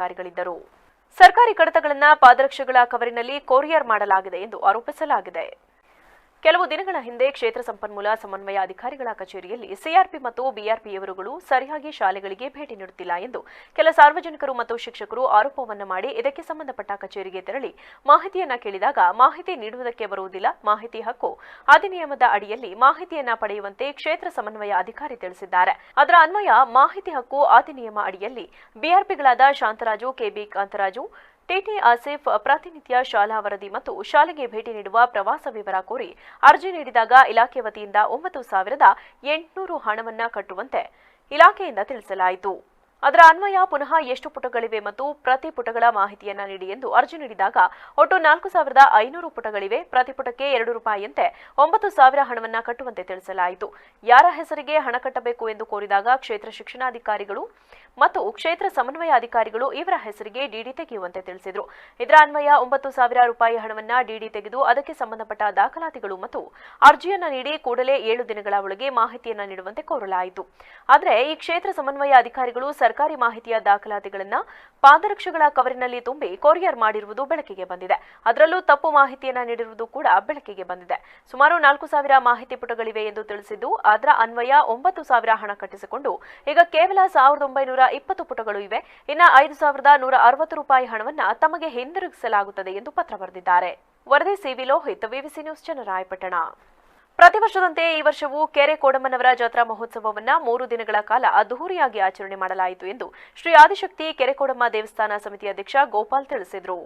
ಅಧಿಕಾರಿಗಳಿದ್ದರು. ಸರ್ಕಾರಿ ಕಡತಗಳನ್ನು ಪಾದರಕ್ಷೆಗಳ ಕವರಿನಲ್ಲಿ ಕೊರಿಯರ್ ಮಾಡಲಾಗಿದೆ ಎಂದು ಆರೋಪಿಸಲಾಗಿದೆ. ಕೆಲವು ದಿನಗಳ ಹಿಂದೆ ಕ್ಷೇತ್ರ ಸಂಪನ್ಮೂಲ ಸಮನ್ವಯ ಅಧಿಕಾರಿಗಳ ಕಚೇರಿಯಲ್ಲಿ ಸಿಆರ್ಪಿ ಮತ್ತು ಬಿಆರ್ಪಿಯವರುಗಳು ಸರಿಯಾಗಿ ಶಾಲೆಗಳಿಗೆ ಭೇಟಿ ನೀಡುತ್ತಿಲ್ಲ ಎಂದು ಕೆಲ ಸಾರ್ವಜನಿಕರು ಮತ್ತು ಶಿಕ್ಷಕರು ಆರೋಪವನ್ನು ಮಾಡಿ ಇದಕ್ಕೆ ಸಂಬಂಧಪಟ್ಟ ಕಚೇರಿಗೆ ತೆರಳಿ ಮಾಹಿತಿಯನ್ನ ಕೇಳಿದಾಗ ಮಾಹಿತಿ ನೀಡುವುದಕ್ಕೆ ಬರುವುದಿಲ್ಲ, ಮಾಹಿತಿ ಹಕ್ಕು ಅಧಿನಿಯಮದ ಅಡಿಯಲ್ಲಿ ಮಾಹಿತಿಯನ್ನ ಪಡೆಯುವಂತೆ ಕ್ಷೇತ್ರ ಸಮನ್ವಯ ಅಧಿಕಾರಿ ತಿಳಿಸಿದ್ದಾರೆ. ಅದರ ಅನ್ವಯ ಮಾಹಿತಿ ಹಕ್ಕು ಅಧಿನಿಯಮ ಅಡಿಯಲ್ಲಿ ಬಿಆರ್ಪಿಗಳಾದ ಶಾಂತರಾಜು, ಕೆಬಿ ಕಾಂತರಾಜು, ಟಿಟಿ ಆಸಿಫ್ ಪ್ರತಿನಿತ್ಯ ಶಾಲಾ ವರದಿ ಮತ್ತು ಶಾಲೆಗೆ ಭೇಟಿ ನೀಡುವ ಪ್ರವಾಸ ವಿವರ ಕೋರಿ ಅರ್ಜಿ ನೀಡಿದಾಗ ಇಲಾಖೆ ವತಿಯಿಂದ 9,800 ಹಣವನ್ನ ಕಟ್ಟುವಂತೆ ಇಲಾಖೆಯಿಂದ ತಿಳಿಸಲಾಯಿತು. ಅದರ ಅನ್ವಯ ಪುನಃ ಎಷ್ಟು ಪುಟಗಳಿವೆ ಮತ್ತು ಪ್ರತಿ ಪುಟಗಳ ಮಾಹಿತಿಯನ್ನ ನೀಡಿ ಎಂದು ಅರ್ಜಿ ನೀಡಿದಾಗ ಒಟ್ಟು 4,500 ಪುಟಗಳಿವೆ. ಪ್ರತಿ ಪುಟಕ್ಕೆ ₹2 9,000 ಹಣವನ್ನ ಕಟ್ಟುವಂತೆ ತಿಳಿಸಲಾಯಿತು. ಯಾರ ಹೆಸರಿಗೆ ಹಣ ಕಟ್ಟಬೇಕು ಎಂದು ಕೋರಿದಾಗ ಕ್ಷೇತ್ರ ಶಿಕ್ಷಣಾಧಿಕಾರಿಗಳು ಮತ್ತು ಕ್ಷೇತ್ರ ಸಮನ್ವಯ ಅಧಿಕಾರಿಗಳು ಇವರ ಹೆಸರಿಗೆ ಡಿಡಿ ತೆಗೆಯುವಂತೆ ತಿಳಿಸಿದರು. ಇದರ ಅನ್ವಯ ₹9,000 ಹಣವನ್ನ ಡಿಡಿ ತೆಗೆದು ಅದಕ್ಕೆ ಸಂಬಂಧಪಟ್ಟ ದಾಖಲಾತಿಗಳು ಮತ್ತು ಅರ್ಜಿಯನ್ನ ನೀಡಿ ಕೂಡಲೇ 7 ದಿನಗಳ ಒಳಗೆ ಮಾಹಿತಿಯನ್ನ ನೀಡುವಂತೆ ಕೋರಲಾಯಿತು. ಆದರೆ ಈ ಕ್ಷೇತ್ರ ಸಮನ್ವಯ ಅಧಿಕಾರಿಗಳು ಸರ್ಕಾರಿ ಮಾಹಿತಿಯ ದಾಖಲಾತಿಗಳನ್ನು ಪಾದರಕ್ಷೆಗಳ ಕವರಿನಲ್ಲಿ ತುಂಬಿ ಕೊರಿಯರ್ ಮಾಡಿರುವುದು ಬೆಳಕಿಗೆ ಬಂದಿದೆ. ಅದರಲ್ಲೂ ತಪ್ಪು ಮಾಹಿತಿಯನ್ನ ನೀಡಿರುವುದು ಕೂಡ ಬೆಳಕಿಗೆ ಬಂದಿದೆ. ಸುಮಾರು 4,000 ಮಾಹಿತಿ ಪುಟಗಳಿವೆ ಎಂದು ತಿಳಿಸಿದ್ದು ಅದರ ಅನ್ವಯ 9,000 ಹಣ ಕಟ್ಟಿಸಿಕೊಂಡು ಈಗ ಕೇವಲ 1,920 ಪುಟಗಳು ಇವೆ. ಇನ್ನು ₹5,160 ಹಣವನ್ನ ತಮಗೆ ಹಿಂದಿರುಗಿಸಲಾಗುತ್ತದೆ ಎಂದು ಪತ್ರ ಬರೆದಿದ್ದಾರೆ. ವರದಿ CV Lohith, VVC news, Channarayapatna. ಪ್ರತಿ ವರ್ಷದಂತೆ ಈ ವರ್ಷವೂ ಕೆರೆ ಕೋಡಮ್ಮನವರ ಜಾತ್ರಾ ಮಹೋತ್ಸವವನ್ನು 3 ದಿನಗಳ ಕಾಲ ಅದ್ದೂರಿಯಾಗಿ ಆಚರಣೆ ಮಾಡಲಾಯಿತು ಎಂದು ಶ್ರೀ ಆದಿಶಕ್ತಿ ಕೆರೆ ಕೋಡಮ್ಮ ದೇವಸ್ಥಾನ ಸಮಿತಿ ಅಧ್ಯಕ್ಷ ಗೋಪಾಲ್ ತಿಳಿಸಿದರು.